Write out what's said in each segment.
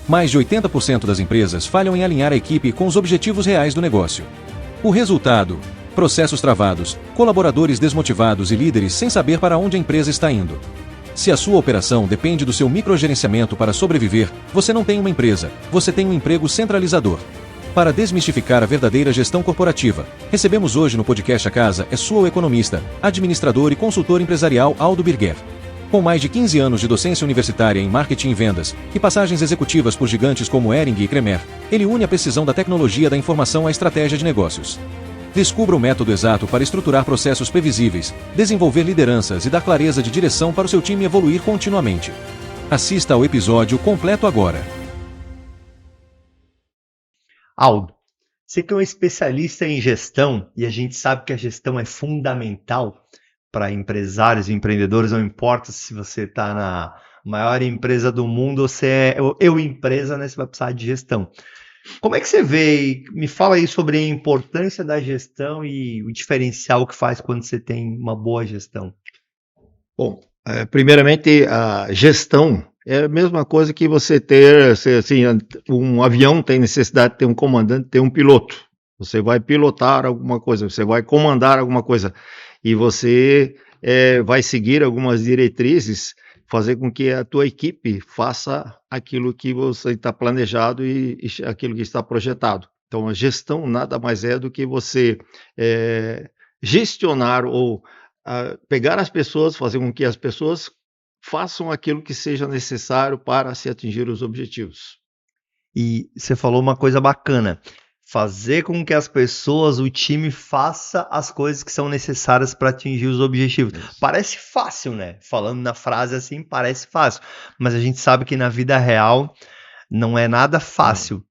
Mais de 80% das empresas falham em alinhar a equipe com os objetivos reais do negócio. O resultado: processos travados, colaboradores desmotivados e líderes sem saber para onde a empresa está indo. Se a sua operação depende do seu microgerenciamento para sobreviver, você não tem uma empresa, você tem um emprego centralizador. Para desmistificar a verdadeira gestão corporativa, recebemos hoje no podcast A Casa é sua economista, administrador e consultor empresarial Aldo Birguer. Com mais de 15 anos de docência universitária em marketing e vendas e passagens executivas por gigantes como Hering e Kremer, ele une a precisão da tecnologia da informação à estratégia de negócios. Descubra o método exato para estruturar processos previsíveis, desenvolver lideranças e dar clareza de direção para o seu time evoluir continuamente. Assista ao episódio completo agora. Aldo, você que é um especialista em gestão e a gente sabe que a gestão é fundamental para empresários e empreendedores, não importa se você está na maior empresa do mundo ou se é eu empresa, né? Você vai precisar de gestão. Como é que você vê? Me fala aí sobre a importância da gestão e o diferencial que faz quando você tem uma boa gestão. Bom, primeiramente, a gestão é a mesma coisa que você ter, assim, um avião tem necessidade de ter um comandante, ter um piloto. Você vai pilotar alguma coisa, você vai comandar alguma coisa e você vai seguir algumas diretrizes, fazer com que a tua equipe faça aquilo que você está planejado e aquilo que está projetado. Então, a gestão nada mais é do que você gestionar ou pegar as pessoas, fazer com que as pessoas façam aquilo que seja necessário para se atingir os objetivos. E você falou uma coisa bacana, fazer com que as pessoas, o time, faça as coisas que são necessárias para atingir os objetivos. Isso. Parece fácil, né? Falando na frase assim, parece fácil. Mas a gente sabe que na vida real não é nada fácil.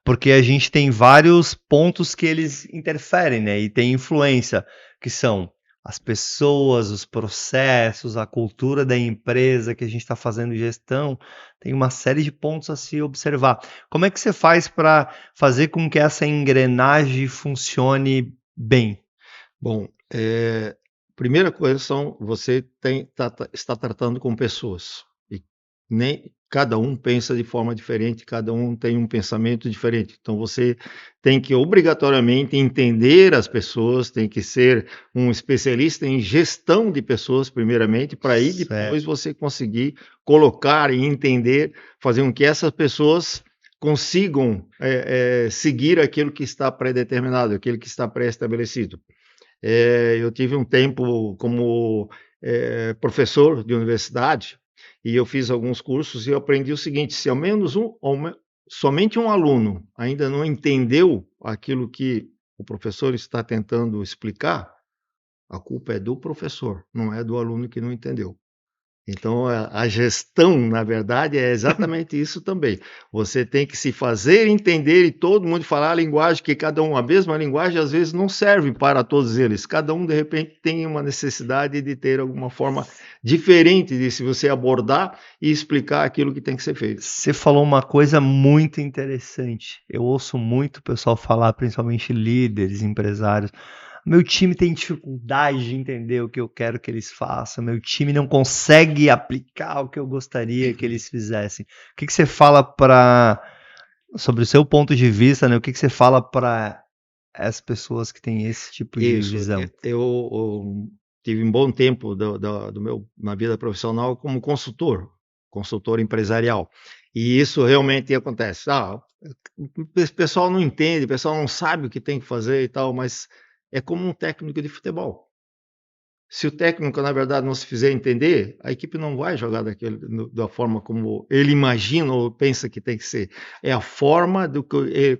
Porque a gente tem vários pontos que eles interferem, né? E tem influência, que são as pessoas, os processos, a cultura da empresa que a gente está fazendo gestão, tem uma série de pontos a se observar. Como é que você faz para fazer com que essa engrenagem funcione bem? Bom, primeira coisa você está tratando com pessoas. E nem cada um pensa de forma diferente, cada um tem um pensamento diferente. Então você tem que obrigatoriamente entender as pessoas, tem que ser um especialista em gestão de pessoas, primeiramente, para aí depois você conseguir colocar e entender, fazer com que essas pessoas consigam seguir aquilo que está pré-determinado, aquilo que está pré-estabelecido. Eu tive um tempo como professor de universidade, e eu fiz alguns cursos e eu aprendi o seguinte: se ao menos somente um aluno ainda não entendeu aquilo que o professor está tentando explicar, a culpa é do professor, não é do aluno que não entendeu. Então, a gestão, na verdade, é exatamente isso também. Você tem que se fazer entender e todo mundo falar a linguagem, que cada um, a mesma linguagem, às vezes não serve para todos eles. Cada um, de repente, tem uma necessidade de ter alguma forma diferente de se você abordar e explicar aquilo que tem que ser feito. Você falou uma coisa muito interessante. Eu ouço muito o pessoal falar, principalmente líderes, empresários. Meu time tem dificuldade de entender o que eu quero que eles façam. Meu time não consegue aplicar o que eu gostaria que eles fizessem. O que você fala sobre o seu ponto de vista, né? O que você fala para as pessoas que têm esse tipo de visão? Eu tive um bom tempo na vida profissional como consultor empresarial. E isso realmente acontece. O pessoal não entende, o pessoal não sabe o que tem que fazer e tal, mas é como um técnico de futebol. Se o técnico, na verdade, não se fizer entender, a equipe não vai jogar da forma como ele imagina ou pensa que tem que ser. É a forma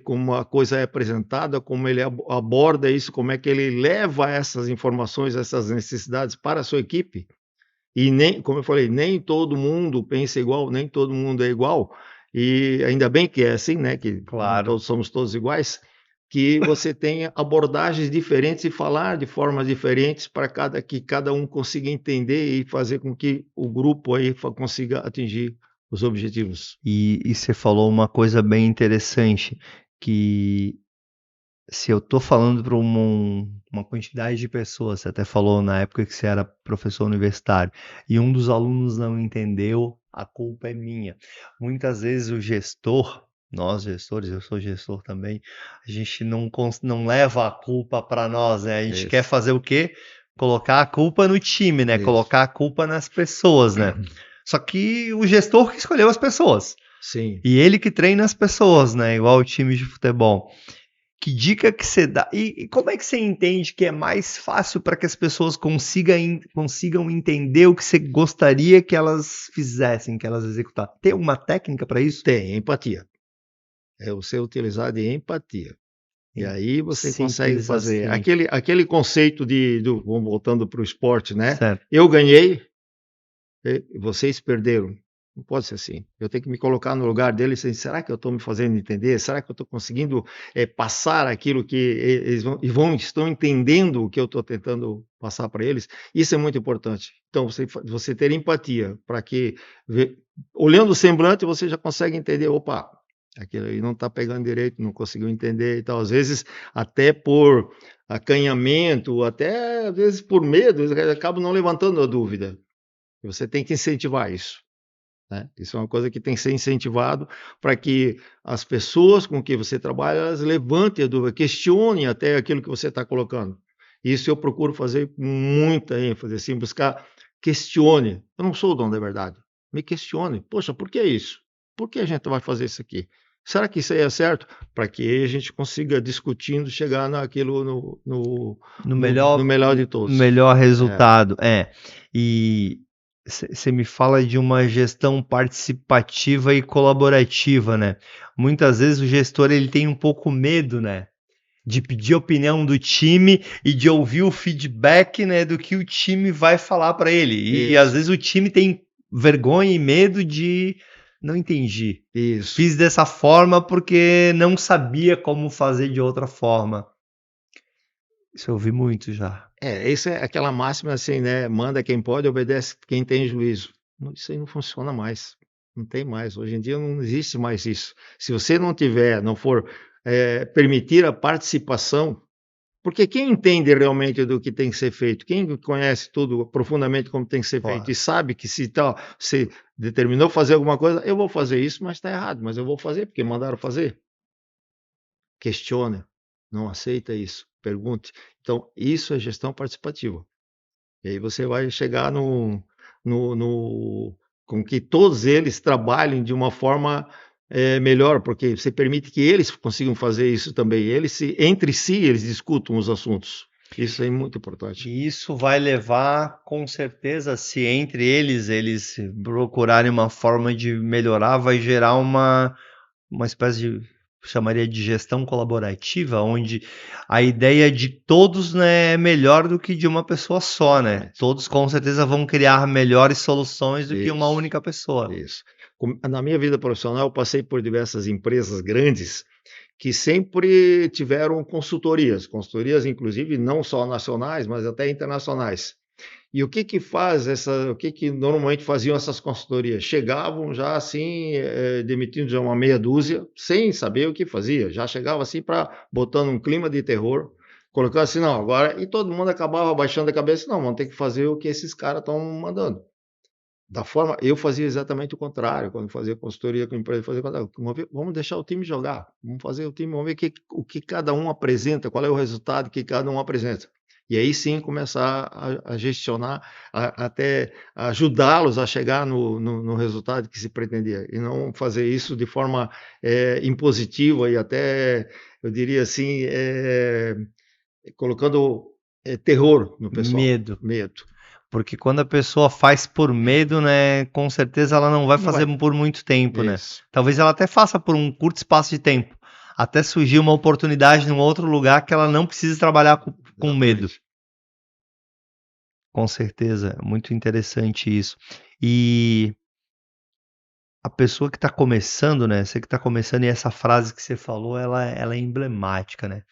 como a coisa é apresentada, como ele aborda isso, como é que ele leva essas informações, essas necessidades para a sua equipe. E nem, como eu falei, nem todo mundo pensa igual, nem todo mundo é igual. E ainda bem que é assim, né? Que claro, somos todos iguais. Que você tenha abordagens diferentes e falar de formas diferentes para que cada um consiga entender e fazer com que o grupo aí consiga atingir os objetivos. E você falou uma coisa bem interessante, que se eu tô falando para uma quantidade de pessoas, você até falou na época que você era professor universitário, e um dos alunos não entendeu, a culpa é minha. Muitas vezes o gestor, nós gestores, eu sou gestor também, a gente não leva a culpa para nós, né? A gente quer Isso, fazer o quê? Colocar a culpa no time, né? isso. Colocar a culpa nas pessoas, né? Só que o gestor que escolheu as pessoas. Sim. E ele que treina as pessoas, né? Igual o time de futebol. Que dica que você dá? E como é que você entende que é mais fácil para que as pessoas consigam entender o que você gostaria que elas fizessem, que elas executassem? Tem alguma técnica para isso? Tem empatia. É você utilizar de empatia. E aí você consegue Simples fazer assim, aquele conceito vamos voltando para o esporte, né? certo? Eu ganhei, vocês perderam. Não pode ser assim. Eu tenho que me colocar no lugar deles e dizer, será que eu estou me fazendo entender? Será que eu estou conseguindo passar aquilo que estão entendendo o que eu estou tentando passar para eles? Isso é muito importante. Então, você ter empatia para que, olhando o semblante, você já consegue entender, opa, aquilo aí não está pegando direito, não conseguiu entender e tal. Às vezes, até por acanhamento, até às vezes por medo, eles acabam não levantando a dúvida. Você tem que incentivar isso, né? Isso é uma coisa que tem que ser incentivado para que as pessoas com que você trabalha, elas levantem a dúvida, questionem até aquilo que você está colocando. Isso eu procuro fazer com muita ênfase, assim, buscar, questione. Eu não sou o dono da verdade. Me questione. Poxa, por que isso? Por que a gente vai fazer isso aqui? Será que isso aí é certo? Para que a gente consiga, discutindo, chegar naquilo No no melhor, melhor de todos. melhor É, resultado, é. E você me fala de uma gestão participativa e colaborativa, né? Muitas vezes o gestor ele tem um pouco medo, né? De pedir a opinião do time e de ouvir o feedback, né, do que o time vai falar para ele. E às isso, vezes o time tem vergonha e medo de não entendi. isso. Fiz dessa forma porque não sabia como fazer de outra forma. Isso eu ouvi muito já. Isso é aquela máxima assim, né? Manda quem pode, obedece quem tem juízo. Isso aí não funciona mais. Não tem mais. Hoje em dia não existe mais isso. Se você não tiver, não for permitir a participação, porque quem entende realmente do que tem que ser feito, quem conhece tudo profundamente como tem que ser feito Claro. e sabe que se determinou fazer alguma coisa, eu vou fazer isso, mas está errado, mas eu vou fazer porque mandaram fazer. Questione, não aceita isso, pergunte. Então, isso é gestão participativa. E aí você vai chegar com que todos eles trabalhem de uma forma melhor, porque você permite que eles consigam fazer isso também. Entre si, eles discutam os assuntos. Isso é muito importante. E isso vai levar, com certeza, se entre eles procurarem uma forma de melhorar, vai gerar uma espécie de, chamaria de gestão colaborativa, onde a ideia de todos, né, é melhor do que de uma pessoa só, né? Exatamente. Todos com certeza vão criar melhores soluções do que uma Isso, única pessoa. isso. Na minha vida profissional, eu passei por diversas empresas grandes que sempre tiveram consultorias inclusive não só nacionais, mas até internacionais. E o que que normalmente faziam essas consultorias? Chegavam já assim, demitindo já uma meia dúzia, sem saber o que fazia. Já chegava assim para botando um clima de terror, colocando assim, não, agora, e todo mundo acabava baixando a cabeça, não, vamos ter que fazer o que esses caras estão mandando. Eu fazia exatamente o contrário, quando fazia consultoria com a empresa, fazia o contrário. Vamos deixar o time jogar, vamos fazer o time, vamos ver o que cada um apresenta, qual é o resultado que cada um apresenta. E aí sim começar a gestionar, até ajudá-los a chegar no resultado que se pretendia, e não fazer isso de forma impositiva e até, eu diria assim, colocando terror no pessoal, Medo. medo. Porque quando a pessoa faz por medo, né, com certeza ela não vai Não fazer vai. por muito tempo, né? Isso. Talvez ela até faça por um curto espaço de tempo, até surgir uma oportunidade num outro lugar que ela não precisa trabalhar com medo. Exatamente. Com certeza, muito interessante isso. E a pessoa que está começando, né? Você que está começando, e essa frase que você falou, ela é emblemática, né?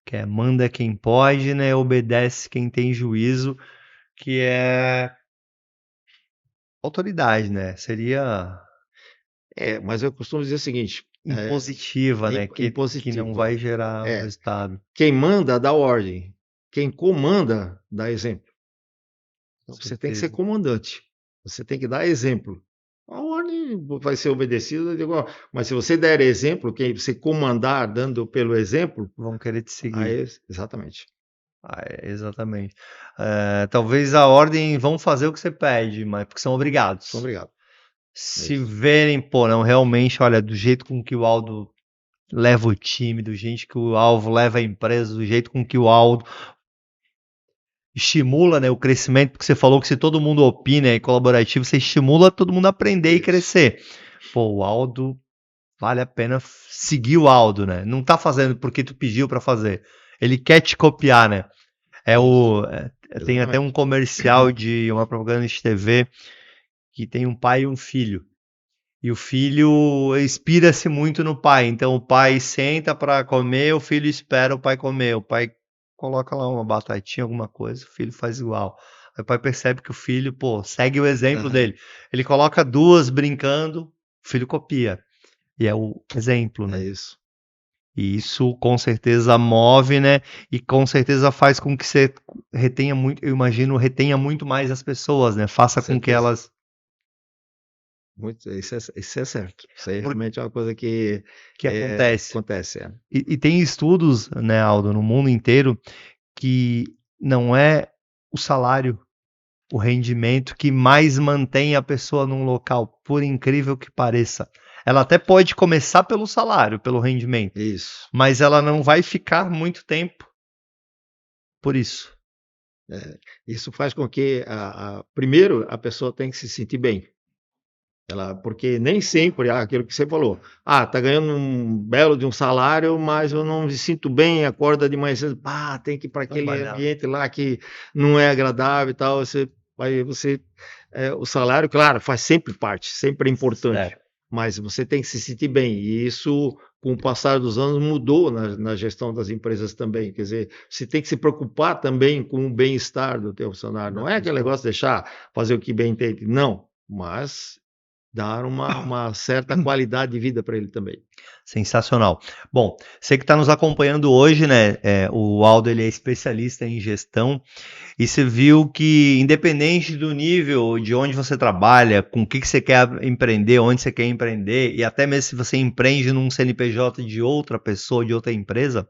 Que é manda quem pode, né? Obedece quem tem juízo, que é autoridade, né? Seria Mas eu costumo dizer o seguinte: impositiva, né? Que impositiva. não vai gerar É. resultado. Quem manda dá ordem, quem comanda dá exemplo. Então, você tem que ser Certeza. comandante, você tem que dar exemplo. A ordem vai ser obedecida, mas se você der exemplo, quem você comandar dando pelo exemplo, Vão querer te seguir. aí, exatamente. Exatamente. Talvez a ordem vão fazer o que você pede, mas porque são obrigados. Muito obrigado. Se isso. verem, pô, não, realmente, olha, do jeito com que o Aldo leva o time, do jeito que o Alvo leva a empresa, do jeito com que o Aldo estimula, né, o crescimento, porque você falou que se todo mundo opina e colaborativo, você estimula todo mundo a aprender e Isso. crescer. Pô, o Aldo, vale a pena seguir o Aldo, né? Não tá fazendo porque tu pediu pra fazer. Ele quer te copiar, né? Tem até um comercial de uma propaganda de TV que tem um pai e um filho. E o filho inspira-se muito no pai. Então o pai senta para comer, o filho espera o pai comer. O pai coloca lá uma batatinha, alguma coisa, o filho faz igual. Aí o pai percebe que o filho, pô, segue o exemplo dele. Ele coloca duas brincando, o filho copia. E é o exemplo, né? É isso. E isso com certeza move, né? E com certeza faz com que você retenha muito, eu imagino, retenha muito mais as pessoas, né? Faça com que elas. Isso é certo. Isso aí realmente é uma coisa que acontece. Acontece, E tem estudos, né, Aldo, no mundo inteiro, que não é o salário, o rendimento que mais mantém a pessoa num local, por incrível que pareça. Ela até pode começar pelo salário, pelo rendimento, Isso. mas ela não vai ficar muito tempo por isso. Isso faz com que, primeiro, a pessoa tem que se sentir bem. Porque nem sempre, aquilo que você falou, tá ganhando um belo de um salário, mas eu não me sinto bem, acorda de manhã cedo, tem que ir para aquele ambiente lá que não é agradável e tal, o salário, claro, faz sempre parte, sempre é importante, mas você tem que se sentir bem, e isso, com o passar dos anos, mudou na gestão das empresas também, quer dizer, você tem que se preocupar também com o bem-estar do teu funcionário, não é aquele negócio de deixar fazer o que bem entende, não, mas dar uma certa qualidade de vida para ele também. Sensacional. Bom, você que está nos acompanhando hoje, né? O Aldo ele é especialista em gestão e você viu que, independente do nível de onde você trabalha, com o que você quer empreender, onde você quer empreender, e até mesmo se você empreende num CNPJ de outra pessoa, de outra empresa,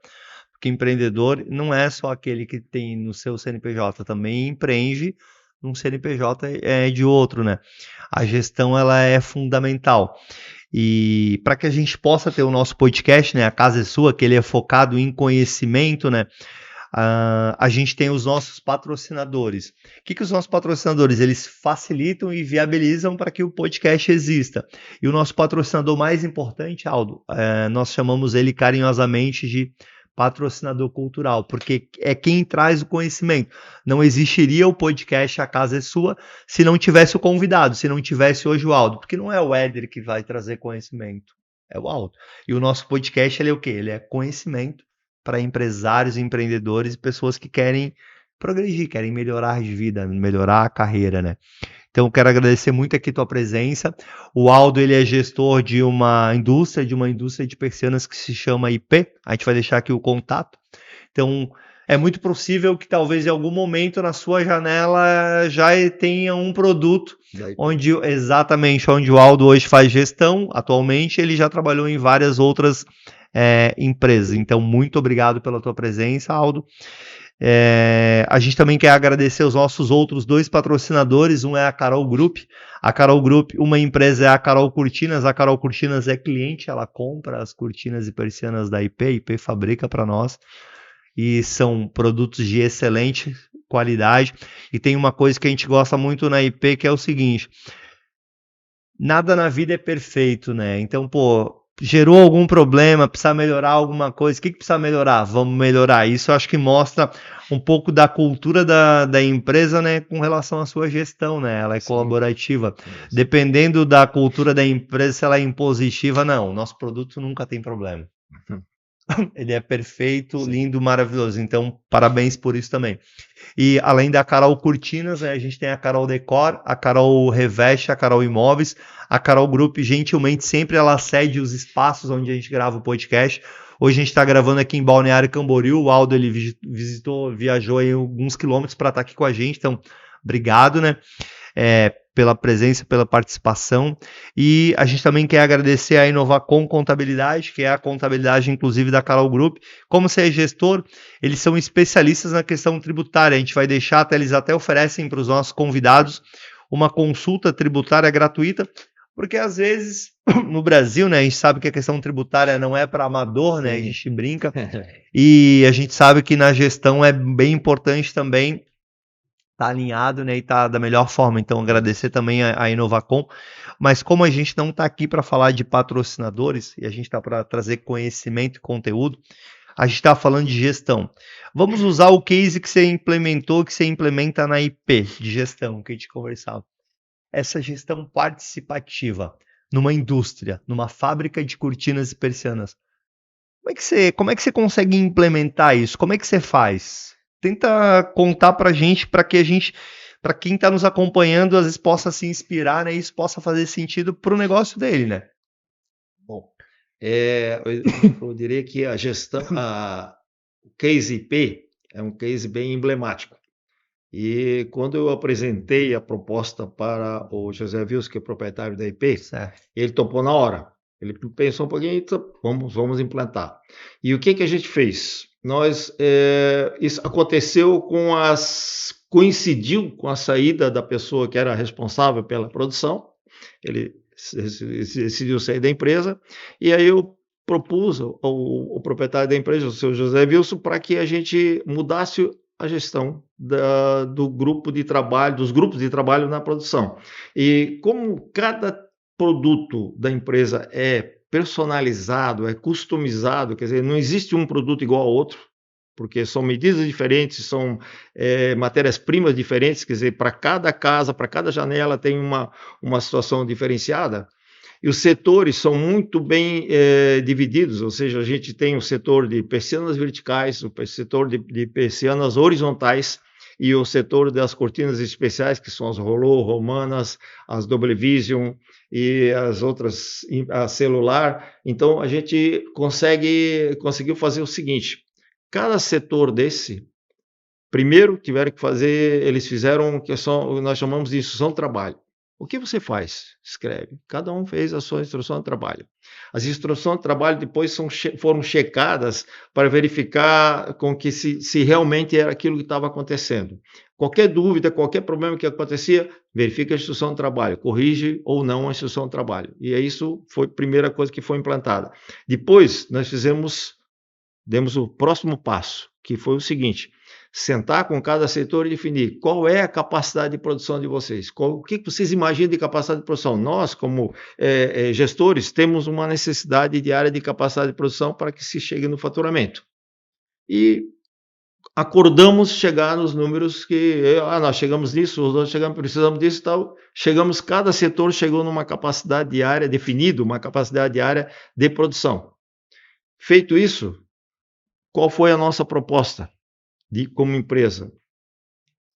porque empreendedor não é só aquele que tem no seu CNPJ, também empreende num CNPJ de outro, né? A gestão ela é fundamental. E para que a gente possa ter o nosso podcast, né, A Casa é Sua, que ele é focado em conhecimento, né, a gente tem os nossos patrocinadores. O que os nossos patrocinadores? Eles facilitam e viabilizam para que o podcast exista. E o nosso patrocinador mais importante, Aldo, nós chamamos ele carinhosamente de patrocinador cultural, porque é quem traz o conhecimento. Não existiria o podcast A Casa é Sua se não tivesse o convidado, se não tivesse hoje o Aldo, porque não é o Éder que vai trazer conhecimento, é o Aldo. E o nosso podcast ele é o quê? Ele é conhecimento para empresários, empreendedores e pessoas que querem progredir, querem melhorar de vida, melhorar a carreira, né? Então, quero agradecer muito aqui a tua presença. O Aldo, ele é gestor de uma indústria de persianas que se chama IP. A gente vai deixar aqui o contato. Então, é muito possível que talvez em algum momento na sua janela já tenha um produto onde o Aldo hoje faz gestão. Atualmente, ele já trabalhou em várias outras empresas. Então, muito obrigado pela tua presença, Aldo. A gente também quer agradecer os nossos outros dois patrocinadores. Um é a Carol Group. A Carol Group, uma empresa é a Carol Cortinas. A Carol Cortinas é cliente, ela compra as cortinas e persianas da IP. A IP fabrica para nós. E são produtos de excelente qualidade. E tem uma coisa que a gente gosta muito na IP, que é o seguinte: nada na vida é perfeito, né? Então, gerou algum problema, precisa melhorar alguma coisa, o que precisa melhorar? Vamos melhorar. Isso eu acho que mostra um pouco da cultura da empresa, né, com relação à sua gestão, né? Ela é colaborativa. Dependendo da cultura da empresa, se ela é impositiva, não. Nosso produto nunca tem problema. Ele é perfeito, lindo, maravilhoso. Então, parabéns por isso também. E além da Carol Cortinas, né, a gente tem a Carol Decor, a Carol Reveste, a Carol Imóveis, a Carol Group, gentilmente sempre ela cede os espaços onde a gente grava o podcast. Hoje a gente está gravando aqui em Balneário Camboriú, o Aldo ele viajou aí alguns quilômetros para estar aqui com a gente, então obrigado, né? Pela presença, pela participação. E a gente também quer agradecer a Inovacom Contabilidade, que é a contabilidade, inclusive, da Carol Group. Como você é gestor, eles são especialistas na questão tributária. A gente vai deixar, eles até oferecem para os nossos convidados uma consulta tributária gratuita, porque às vezes, no Brasil, né, a gente sabe que a questão tributária não é para amador, né, a gente brinca, e a gente sabe que na gestão é bem importante também tá alinhado, né, e tá da melhor forma. Então, agradecer também a Inovacom. Mas como a gente não tá aqui para falar de patrocinadores, e a gente tá para trazer conhecimento e conteúdo, a gente tá falando de gestão. Vamos usar o case que você implementou, que você implementa na IP de gestão, que a gente conversava. Essa gestão participativa numa indústria, numa fábrica de cortinas e persianas. Como é que você consegue implementar isso? Como é que você faz? Tenta contar pra gente, para quem está nos acompanhando, às vezes possa se inspirar, né? E isso possa fazer sentido para o negócio dele, né? Bom, eu diria que a gestão, o case IP é um case bem emblemático. E quando eu apresentei a proposta para o José Wilson, que é proprietário da IP, Certo. ele topou na hora. Ele pensou um pouquinho, então, vamos implantar. E o que a gente fez? Isso aconteceu coincidiu com a saída da pessoa que era responsável pela produção. Ele decidiu sair da empresa, e aí eu propus ao proprietário da empresa, o seu José Wilson, para que a gente mudasse a gestão dos grupos de trabalho na produção. E como cada produto da empresa é personalizado, é customizado, quer dizer, não existe um produto igual ao outro, porque são medidas diferentes, são matérias-primas diferentes, quer dizer, para cada casa, para cada janela tem uma situação diferenciada. E os setores são muito bem divididos, ou seja, a gente tem o setor de persianas verticais, o setor de persianas horizontais e o setor das cortinas especiais, que são as Rolô, Romanas, as Double Vision e as outras, a celular. Então, a gente conseguiu fazer o seguinte: cada setor desse, primeiro tiveram que fazer, eles fizeram o que nós chamamos de instrução de trabalho. O que você faz? Escreve. Cada um fez a sua instrução de trabalho. As instruções de trabalho depois foram checadas para verificar com que se realmente era aquilo que estava acontecendo. Qualquer dúvida, qualquer problema que acontecia, verifica a instrução de trabalho, corrige ou não a instrução de trabalho. E isso foi a primeira coisa que foi implantada. Depois, nós demos o próximo passo, que foi o seguinte: sentar com cada setor e definir qual é a capacidade de produção de vocês. O que vocês imaginam de capacidade de produção? Nós, como gestores, temos uma necessidade diária de capacidade de produção para que se chegue no faturamento. E acordamos chegar nos números que nós chegamos nisso, nós precisamos disso e tal. Cada setor chegou numa capacidade diária, definido uma capacidade diária de produção. Feito isso, qual foi a nossa proposta como empresa?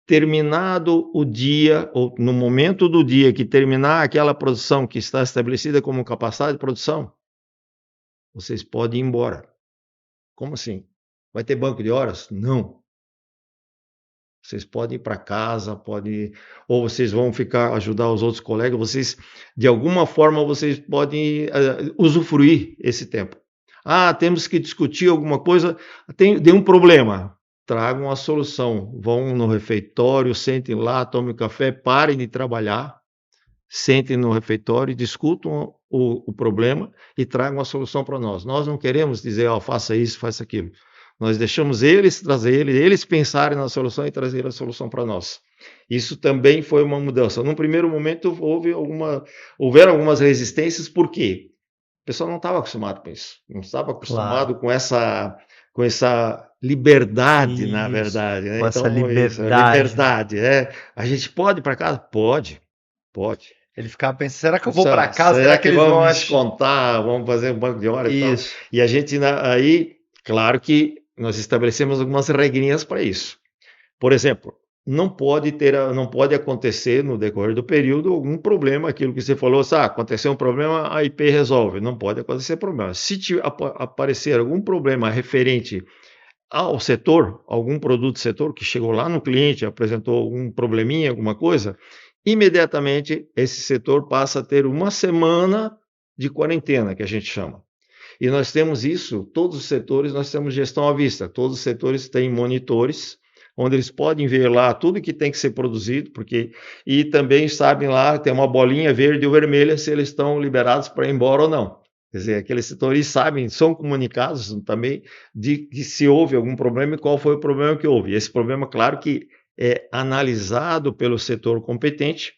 Terminado o dia, ou no momento do dia que terminar aquela produção que está estabelecida como capacidade de produção, vocês podem ir embora. Como assim? Vai ter banco de horas? Não. Vocês podem ir para casa, ou vocês vão ajudar os outros colegas, de alguma forma, vocês podem usufruir esse tempo. Temos que discutir alguma coisa, deu um problema. Tragam a solução, vão no refeitório, sentem lá, tomem café, parem de trabalhar, sentem no refeitório, discutam o problema e tragam a solução para nós. Nós não queremos dizer, faça isso, faça aquilo. Nós deixamos eles pensarem na solução e trazer a solução para nós. Isso também foi uma mudança. Num primeiro momento houveram algumas resistências, por quê? O pessoal não estava acostumado com isso, não estava acostumado com essa liberdade, isso, na verdade. Né? Com essa liberdade. A gente pode ir para casa? Pode. Ele ficava pensando, será que eu vou para casa? Será que eles vão descontar? Vamos fazer um banco de horas? Isso. E a gente aí Claro que nós estabelecemos algumas regrinhas para isso. Por exemplo, não pode acontecer no decorrer do período algum problema, aquilo que você falou, aconteceu um problema, a IP resolve. Não pode acontecer problema. Se aparecer algum problema referente ao setor, algum produto do setor que chegou lá no cliente, apresentou algum probleminha, alguma coisa, imediatamente esse setor passa a ter uma semana de quarentena, que a gente chama. E nós temos isso, todos os setores, nós temos gestão à vista. Todos os setores têm monitores, onde eles podem ver lá tudo que tem que ser produzido, e também sabem lá, tem uma bolinha verde ou vermelha se eles estão liberados para ir embora ou não. Quer dizer, aqueles setores sabem, são comunicados também de que se houve algum problema e qual foi o problema que houve. Esse problema, claro que é analisado pelo setor competente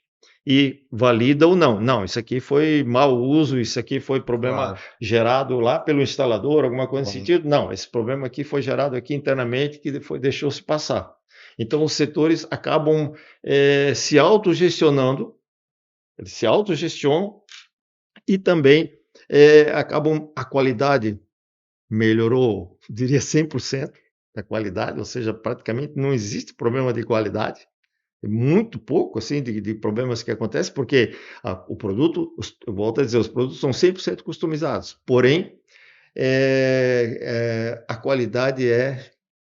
e valida ou não. Não, isso aqui foi mau uso, isso aqui foi problema gerado lá pelo instalador, alguma coisa nesse sentido. Não, esse problema aqui foi gerado aqui internamente que deixou-se passar. Então, os setores acabam se autogestionando, eles se autogestionam e também acabam, a qualidade melhorou, diria 100% da qualidade, ou seja, praticamente não existe problema de qualidade. Muito pouco assim de problemas que acontecem, porque o produto, eu volto a dizer, os produtos são 100% customizados, porém a qualidade é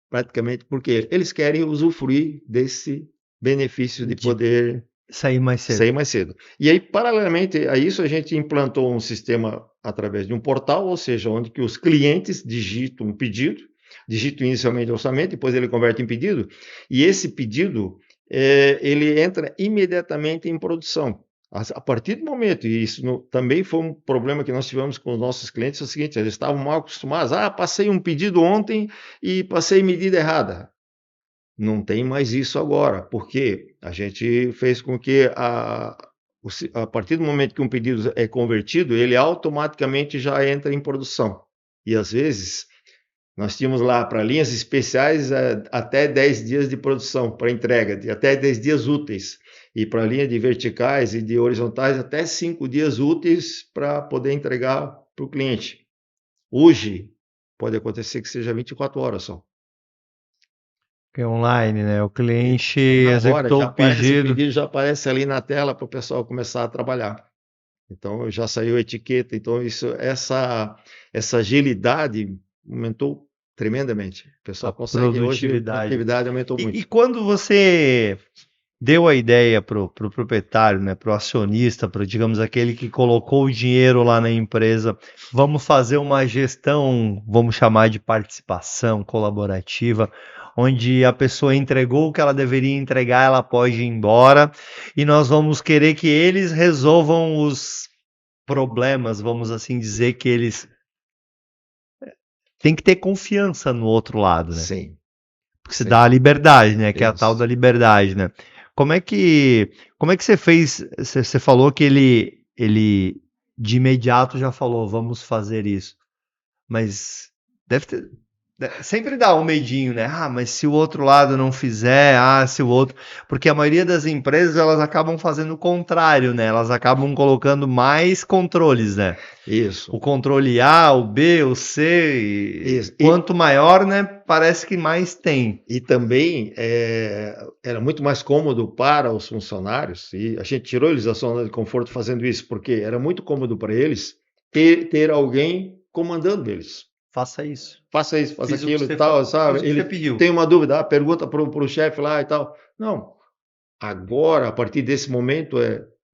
praticamente porque eles querem usufruir desse benefício de poder sair mais cedo. E aí, paralelamente a isso, a gente implantou um sistema através de um portal, ou seja, onde que os clientes digitam um pedido, digitam inicialmente o orçamento, depois ele converte em pedido, e esse pedido ele entra imediatamente em produção. A partir do momento, e isso também foi um problema que nós tivemos com os nossos clientes, é o seguinte, eles estavam mal acostumados, passei um pedido ontem e passei medida errada. Não tem mais isso agora, porque a gente fez com que a partir do momento que um pedido é convertido, ele automaticamente já entra em produção. E às vezes nós tínhamos lá para linhas especiais até 10 dias de produção para entrega, até 10 dias úteis. E para linha de verticais e de horizontais, até 5 dias úteis para poder entregar para o cliente. Hoje, pode acontecer que seja 24 horas só. Que é online, né? O cliente executou o pedido. O pedido já aparece ali na tela para o pessoal começar a trabalhar. Então, já saiu a etiqueta. Então, essa agilidade aumentou tremendamente. O pessoal consegue hoje, a atividade aumentou muito. E quando você deu a ideia para o proprietário, né, para o acionista, para, digamos, aquele que colocou o dinheiro lá na empresa, vamos fazer uma gestão, vamos chamar de participação colaborativa, onde a pessoa entregou o que ela deveria entregar, ela pode ir embora, e nós vamos querer que eles resolvam os problemas, vamos assim dizer, que eles têm que ter confiança no outro lado, né? Sim. Porque se dá a liberdade, né? Que é a tal da liberdade, né? Como é que você fez? Você falou que ele de imediato já falou, vamos fazer isso. Mas sempre dá um medinho, né? Mas se o outro lado não fizer, se o outro... Porque a maioria das empresas, elas acabam fazendo o contrário, né? Elas acabam colocando mais controles, né? Isso. O controle A, o B, o C, Isso. Quanto maior, né? Parece que mais tem. E também era muito mais cômodo para os funcionários, e a gente tirou eles da zona de conforto fazendo isso, porque era muito cômodo para eles ter alguém comandando eles. Faça isso. Faça isso, faça aquilo e tal, sabe? Ele tem uma dúvida, pergunta para o chefe lá e tal. Não. Agora, a partir desse momento,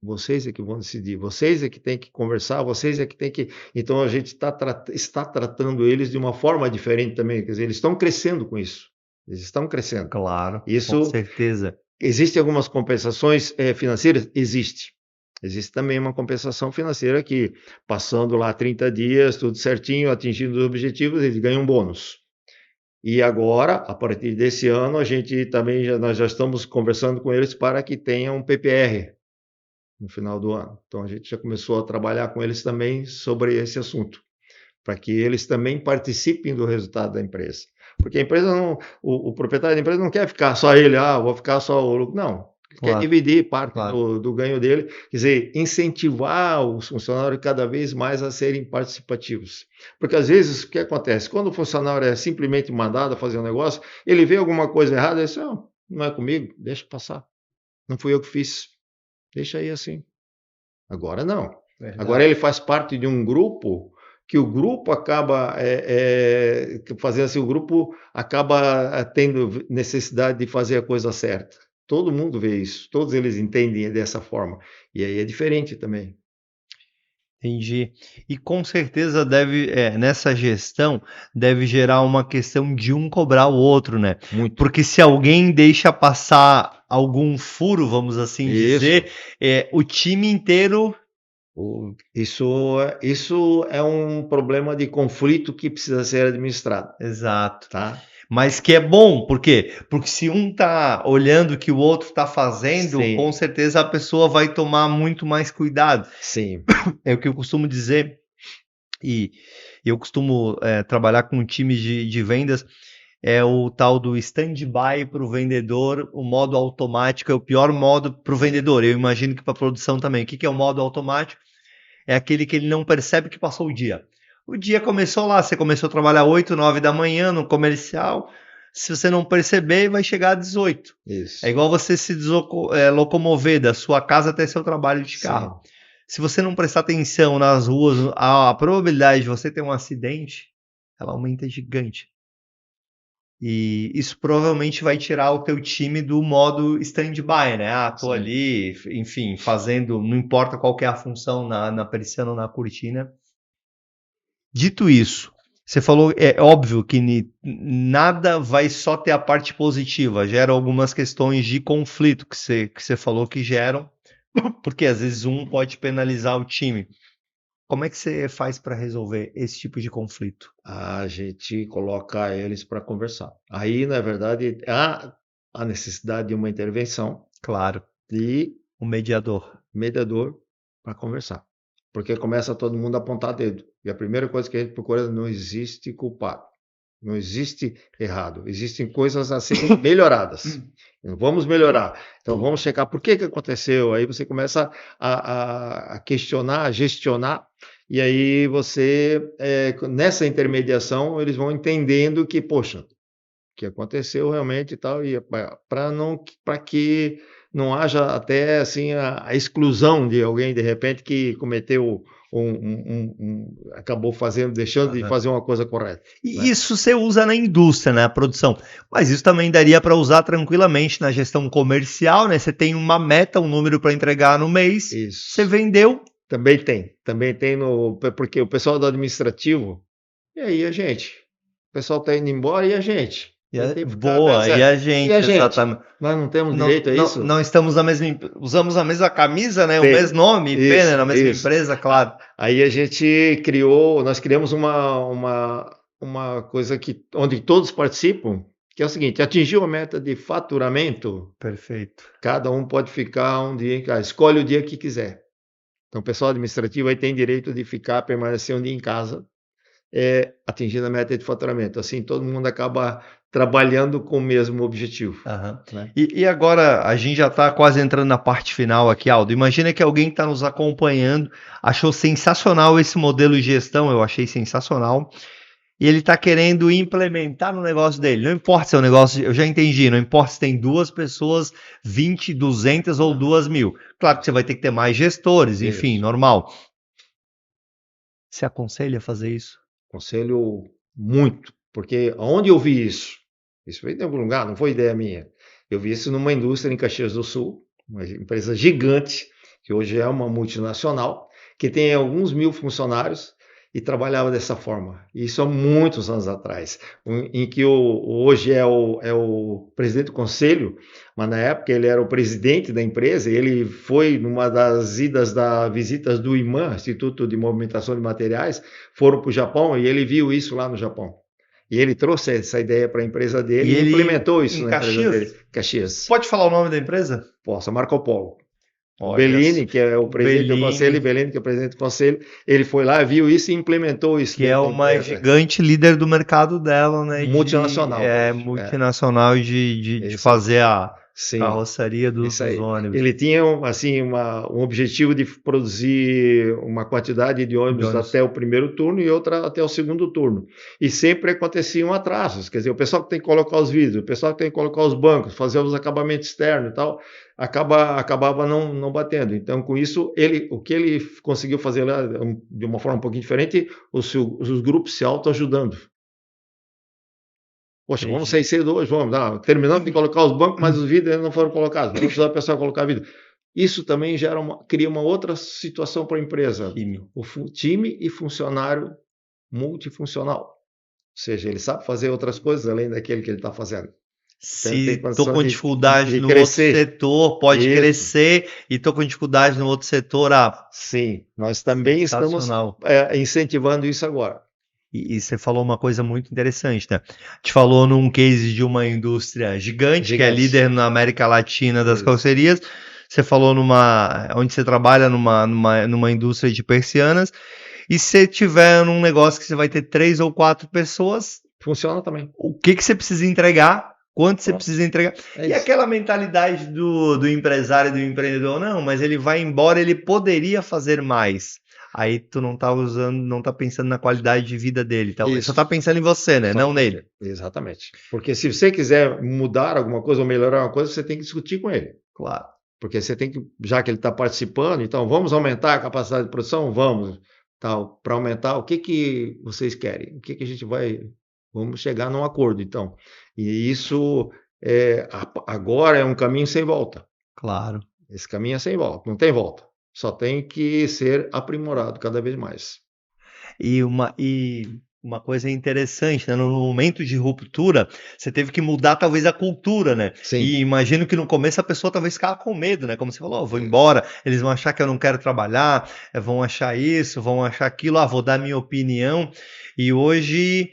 vocês é que vão decidir, vocês é que tem que conversar, vocês é que tem que... Então, a gente está tratando eles de uma forma diferente também. Quer dizer, eles estão crescendo com isso. Eles estão crescendo. Claro, isso, com certeza. Existem algumas compensações financeiras? Existe. Existe também uma compensação financeira que, passando lá 30 dias, tudo certinho, atingindo os objetivos, eles ganham um bônus. E agora, a partir desse ano, a gente também nós já estamos conversando com eles para que tenham um PPR no final do ano. Então, a gente já começou a trabalhar com eles também sobre esse assunto, para que eles também participem do resultado da empresa. Porque a empresa não, o proprietário da empresa não quer ficar só ele, vou ficar só o lucro. Não. quer Claro, dividir parte claro. do ganho dele, quer dizer, incentivar os funcionários cada vez mais a serem participativos. Porque às vezes o que acontece? Quando o funcionário é simplesmente mandado a fazer um negócio, ele vê alguma coisa errada, ele diz, não é comigo, deixa passar. Não fui eu que fiz, deixa aí assim. Agora não. Verdade. Agora ele faz parte de um grupo que o grupo acaba fazendo assim, o grupo acaba tendo necessidade de fazer a coisa certa. Todo mundo vê isso, todos eles entendem dessa forma. E aí é diferente também. Entendi. E com certeza nessa gestão, deve gerar uma questão de um cobrar o outro, né? Muito. Porque se alguém deixa passar algum furo, vamos assim Isso. dizer, o time inteiro. Isso é um problema de conflito que precisa ser administrado, Exato. tá? Mas que é bom, por quê? Porque se um tá olhando o que o outro tá fazendo, Sim. com certeza a pessoa vai tomar muito mais cuidado. Sim. É o que eu costumo dizer, e eu costumo trabalhar com times de vendas, é o tal do stand-by para o vendedor, o modo automático é o pior modo para o vendedor, eu imagino que para a produção também. O que é o modo automático? É aquele que ele não percebe que passou o dia. O dia começou lá, você começou a trabalhar 8, 9 da manhã no comercial, se você não perceber, vai chegar às 18. Isso. É igual você se locomover da sua casa até seu trabalho de carro. Sim. Se você não prestar atenção nas ruas, a probabilidade de você ter um acidente, ela aumenta gigante. E isso provavelmente vai tirar o teu time do modo stand-by, né? Tô Sim. ali, enfim, fazendo, não importa qual que é a função na persiana ou na cortina. Dito isso, você falou, é óbvio que nada vai só ter a parte positiva, gera algumas questões de conflito que você falou que geram, porque às vezes um pode penalizar o time. Como é que você faz para resolver esse tipo de conflito? A gente coloca eles para conversar. Aí, na verdade, há a necessidade de uma intervenção Claro, de o mediador. mediador para conversar. Porque começa todo mundo a apontar dedo. E a primeira coisa que a gente procura, não existe culpado. Não existe errado. Existem coisas a serem melhoradas. Vamos melhorar. Então vamos checar por que aconteceu. Aí você começa a questionar, a gestionar. E aí você, nessa intermediação, eles vão entendendo que, poxa, o que aconteceu realmente e tal, e para que não haja até assim a exclusão de alguém de repente que cometeu acabou deixando de fazer uma coisa correta. E Né? isso você usa na indústria, né, a produção. Mas isso também daria para usar tranquilamente na gestão comercial, né? Você tem uma meta, um número para entregar no mês, Isso. você vendeu. Também tem porque o pessoal do administrativo, e aí a gente? O pessoal está indo embora e a gente? Boa, e a gente, exatamente. Nós não temos direito a isso? Não estamos usamos a mesma camisa, né? O Tem. mesmo nome, Isso, pena, na mesma isso. empresa, claro. Aí a gente nós criamos uma coisa onde todos participam, que é o seguinte: atingiu a meta de faturamento, Perfeito. cada um pode ficar um dia em casa, escolhe o dia que quiser. Então o pessoal administrativo aí tem direito de permanecer um dia em casa, atingindo a meta de faturamento. Assim todo mundo acaba trabalhando com o mesmo objetivo. Uhum. Né? E agora a gente já está quase entrando na parte final aqui, Aldo. Imagina que alguém que está nos acompanhando achou sensacional esse modelo de gestão, eu achei sensacional, e ele está querendo implementar no negócio dele. Não importa se é um negócio, eu já entendi, não importa se tem 2 pessoas, 20, 200 ou 2.000. Claro que você vai ter que ter mais gestores, enfim, Isso. normal. Você aconselha a fazer isso? Aconselho muito, porque onde eu vi isso veio de algum lugar, não foi ideia minha. Eu vi isso numa indústria em Caxias do Sul, uma empresa gigante, que hoje é uma multinacional, que tem alguns 1.000 funcionários e trabalhava dessa forma. Isso há muitos anos atrás, em que hoje é o presidente do conselho, mas na época ele era o presidente da empresa, e ele foi numa das visitas do IMAN, Instituto de Movimentação de Materiais, foram para o Japão e ele viu isso lá no Japão. E ele trouxe essa ideia para a empresa dele e implementou isso na empresa dele. Caxias. Pode falar o nome da empresa? Posso, Marco Polo. Olha, Bellini, que é o presidente do conselho, Bellini, que é o presidente do conselho, ele foi lá, viu isso e implementou isso. Que é uma gigante líder do mercado dela, né? Multinacional. Multinacional de fazer Sim. Carroceria dos Isso aí. ônibus. Ele tinha assim, um objetivo de produzir uma quantidade de ônibus até o primeiro turno e outra até o segundo turno. E sempre aconteciam atrasos, quer dizer, o pessoal que tem que colocar os vidros, o pessoal que tem que colocar os bancos, fazer os acabamentos externos e tal, acabava não batendo. Então, com isso, o que ele conseguiu fazer lá, de uma forma um pouquinho diferente, os grupos se autoajudando. Poxa, Entendi. vamos sair cedo hoje, vamos. Terminando de colocar os bancos, mas os vidros ainda não foram colocados. Vamos precisar o pessoal colocar vidro. Isso também cria uma outra situação para a empresa. Time e funcionário multifuncional. Ou seja, ele sabe fazer outras coisas além daquele que ele está fazendo. Se estou com dificuldade no outro setor, pode crescer, e estou com dificuldade no outro setor. Sim, nós também estamos incentivando isso agora. E você falou uma coisa muito interessante, né? A gente falou num case de uma indústria gigante, que é líder na América Latina das carrocerias. Você falou onde você trabalha numa indústria de persianas. E se você tiver num negócio que você vai ter 3 ou 4 pessoas... Funciona também. O que você precisa entregar, quanto você precisa entregar. E aquela mentalidade do empresário e do empreendedor, não, mas ele vai embora, ele poderia fazer mais. Aí tu não tá pensando na qualidade de vida dele. Então, ele só tá pensando em você, né? Não nele. Exatamente. Porque se você quiser mudar alguma coisa ou melhorar alguma coisa, você tem que discutir com ele. Claro. Porque você tem que, já que ele está participando, então vamos aumentar a capacidade de produção? Vamos. Para aumentar, o que vocês querem? O que a gente vai... Vamos chegar num acordo, então. E isso agora é um caminho sem volta. Claro. Esse caminho é sem volta, não tem volta. Só tem que ser aprimorado cada vez mais. E uma coisa interessante, né? No momento de ruptura, você teve que mudar talvez a cultura, né? Sim. E imagino que no começo a pessoa talvez ficava com medo, né? Como você falou, vou embora, eles vão achar que eu não quero trabalhar, vão achar isso, vão achar aquilo, vou dar minha opinião. E hoje...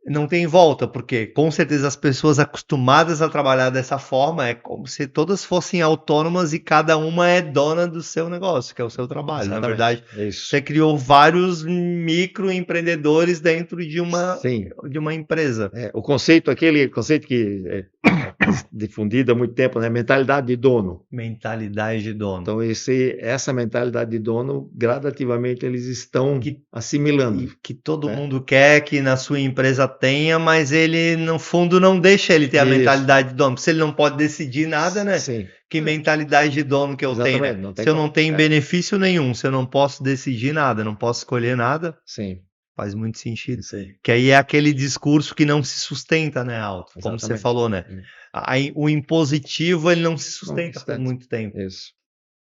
não tem volta, porque com certeza as pessoas acostumadas a trabalhar dessa forma é como se todas fossem autônomas e cada uma é dona do seu negócio, que é o seu trabalho. Exatamente. Na verdade, você criou vários microempreendedores dentro de uma empresa. O conceito, aquele conceito que é difundido há muito tempo, né? Mentalidade de dono. Mentalidade de dono. Então, essa mentalidade de dono, gradativamente, eles estão assimilando. Que todo mundo quer que na sua empresa tenha, mas ele, no fundo, não deixa ele ter a mentalidade de dono. Se ele não pode decidir nada, né? Sim. Que mentalidade de dono que eu tenho, né? Se eu não tenho benefício nenhum, se eu não posso decidir nada, não posso escolher nada, sim, faz muito sentido. Que aí é aquele discurso que não se sustenta, né, Alto? Como você falou, né? O impositivo, ele não se sustenta por muito tempo. Isso.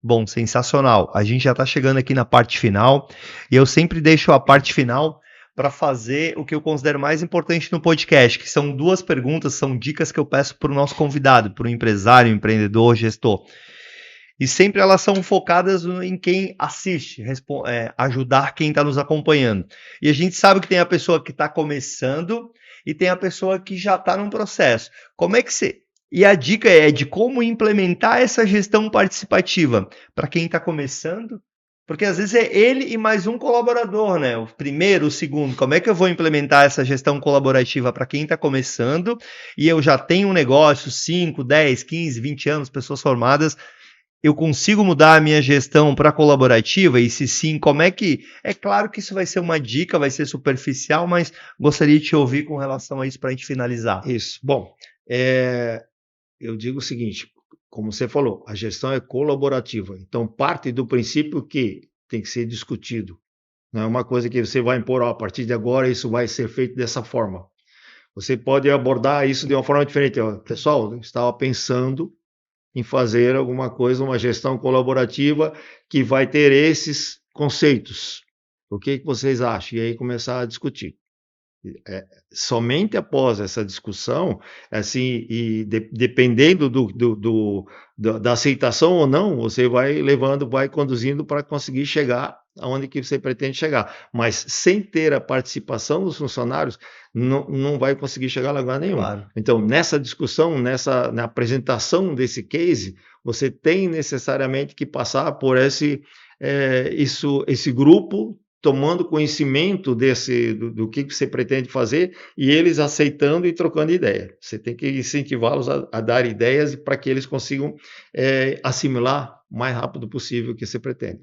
Bom, sensacional. A gente já está chegando aqui na parte final, e eu sempre deixo a parte final para fazer o que eu considero mais importante no podcast, que são 2 perguntas, são dicas que eu peço para o nosso convidado, para o empresário, empreendedor, gestor. E sempre elas são focadas em quem assiste, ajudar quem está nos acompanhando. E a gente sabe que tem a pessoa que está começando e tem a pessoa que já está num processo. Como é que você... E a dica é de como implementar essa gestão participativa para quem está começando, porque às vezes é ele e mais um colaborador, né? O primeiro, o segundo. Como é que eu vou implementar essa gestão colaborativa para quem está começando e eu já tenho um negócio, 5, 10, 15, 20 anos, pessoas formadas, eu consigo mudar a minha gestão para colaborativa? E se sim, como é que... É claro que isso vai ser uma dica, vai ser superficial, mas gostaria de te ouvir com relação a isso para a gente finalizar. Isso. Bom, eu digo o seguinte, como você falou, a gestão é colaborativa. Então, parte do princípio que tem que ser discutido. Não é uma coisa que você vai impor, a partir de agora isso vai ser feito dessa forma. Você pode abordar isso de uma forma diferente. Pessoal, eu estava pensando em fazer alguma coisa, uma gestão colaborativa que vai ter esses conceitos. O que vocês acham? E aí começar a discutir. Somente após essa discussão, assim, e dependendo da aceitação ou não, você vai levando, vai conduzindo para conseguir chegar aonde que você pretende chegar. Mas sem ter a participação dos funcionários, não vai conseguir chegar a lugar nenhum. Claro. Então, nessa discussão, na apresentação desse case, você tem necessariamente que passar por esse grupo tomando conhecimento do que você pretende fazer e eles aceitando e trocando ideia. Você tem que incentivá-los a dar ideias para que eles consigam assimilar o mais rápido possível o que você pretende.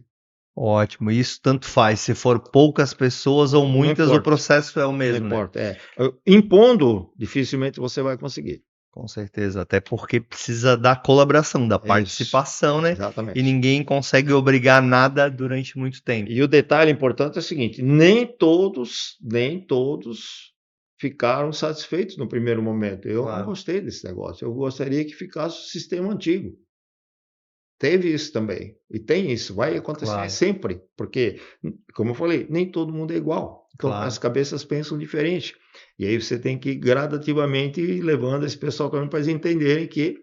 Ótimo, isso tanto faz, se for poucas pessoas ou muitas, o processo é o mesmo, não importa, impondo, dificilmente você vai conseguir. Com certeza, até porque precisa da colaboração, da participação, né? Exatamente. E ninguém consegue obrigar nada durante muito tempo. E o detalhe importante é o seguinte, nem todos ficaram satisfeitos no primeiro momento. Eu não gostei desse negócio, eu gostaria que ficasse o sistema antigo. Teve isso também, e tem isso, vai acontecer sempre, porque, como eu falei, nem todo mundo é igual, então as cabeças pensam diferente, e aí você tem que gradativamente ir levando esse pessoal também para eles entenderem que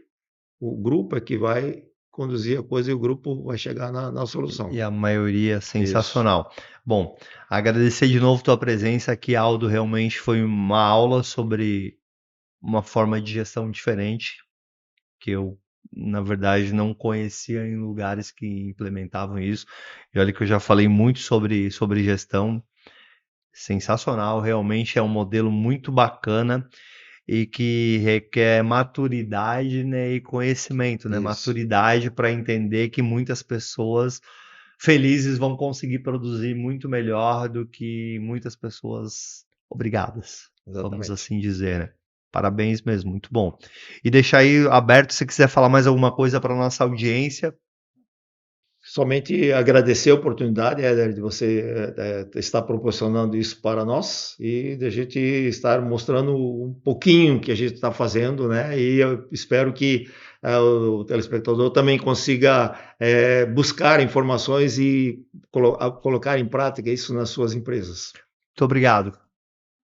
o grupo é que vai conduzir a coisa e o grupo vai chegar na solução. E a maioria sensacional. Isso. Bom, agradecer de novo tua presença aqui, Aldo, realmente foi uma aula sobre uma forma de gestão diferente, que eu na verdade não conhecia em lugares que implementavam isso. E olha que eu já falei muito sobre gestão. Sensacional, realmente é um modelo muito bacana e que requer maturidade, né, e conhecimento, né? Isso. Maturidade para entender que muitas pessoas felizes vão conseguir produzir muito melhor do que muitas pessoas obrigadas, vamos assim dizer, né? Parabéns mesmo, muito bom. E deixar aí aberto se quiser falar mais alguma coisa para nossa audiência. Somente agradecer a oportunidade, Éder, de você estar proporcionando isso para nós e de a gente estar mostrando um pouquinho que a gente está fazendo, né? E eu espero que o telespectador também consiga buscar informações e colocar em prática isso nas suas empresas. Muito obrigado.